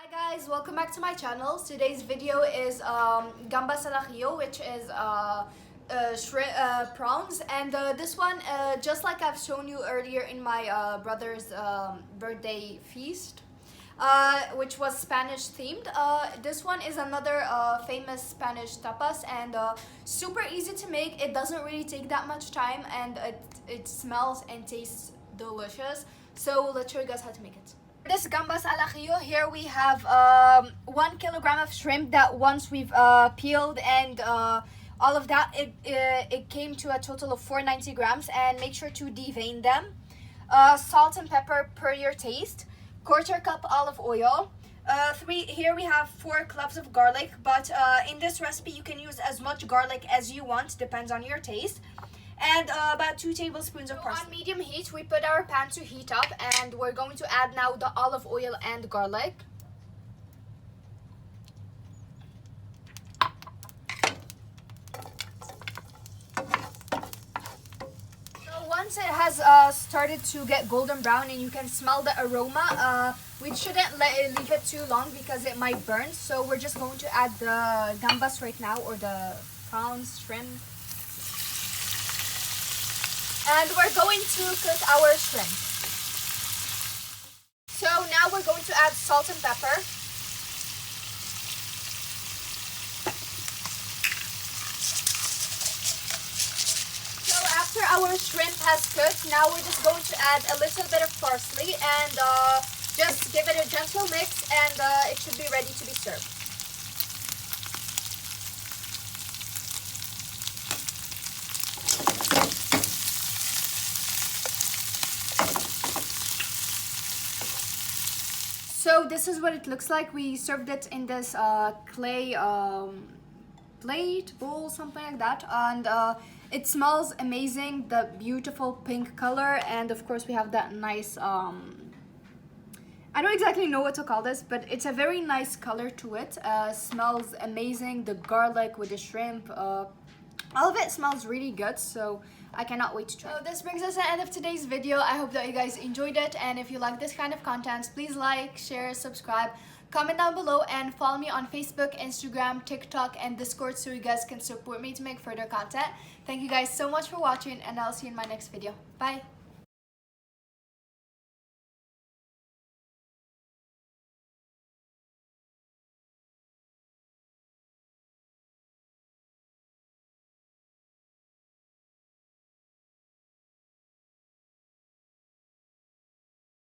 Hi guys, welcome back to my channel. Today's video is Gambas Al Ajillo, which is prawns, and this one, just like I've shown you earlier in my brother's birthday feast, which was Spanish themed. This one is another famous Spanish tapas, and super easy to make. It doesn't really take that much time, and it smells and tastes delicious. So let's show you guys how to make it. This Gambas Al Ajillo, here we have 1 kilogram of shrimp that once we've peeled and all of that, it came to a total of 490 grams, and make sure to devein them. Salt and pepper per your taste. 1/4 cup olive oil. Here we have 4 cloves of garlic, but in this recipe you can use as much garlic as you want, depends on your taste. And about 2 tablespoons of parsley. On medium heat, we put our pan to heat up, and we're going to add now the olive oil and garlic. So once it has started to get golden brown and you can smell the aroma, we shouldn't leave it too long because it might burn. So we're just going to add the gambas right now, or the prawns, shrimp. And we're going to cook our shrimp. So now we're going to add salt and pepper. So after our shrimp has cooked, now we're just going to add a little bit of parsley and just give it a gentle mix, and it should be ready to be served. So this is what it looks like. We served it in this clay plate, bowl, something like that, and it smells amazing, the beautiful pink color, and of course we have that nice I don't exactly know what to call this, but it's a very nice color to it. Smells amazing. The garlic with the shrimp, all of it smells really good, so I cannot wait to try. So this brings us to the end of today's video. I hope that you guys enjoyed it, and if you like this kind of content, please like, share, subscribe, comment down below, and follow me on Facebook, Instagram, TikTok, and Discord so you guys can support me to make further content. Thank you guys so much for watching, and I'll see you in my next video. Bye!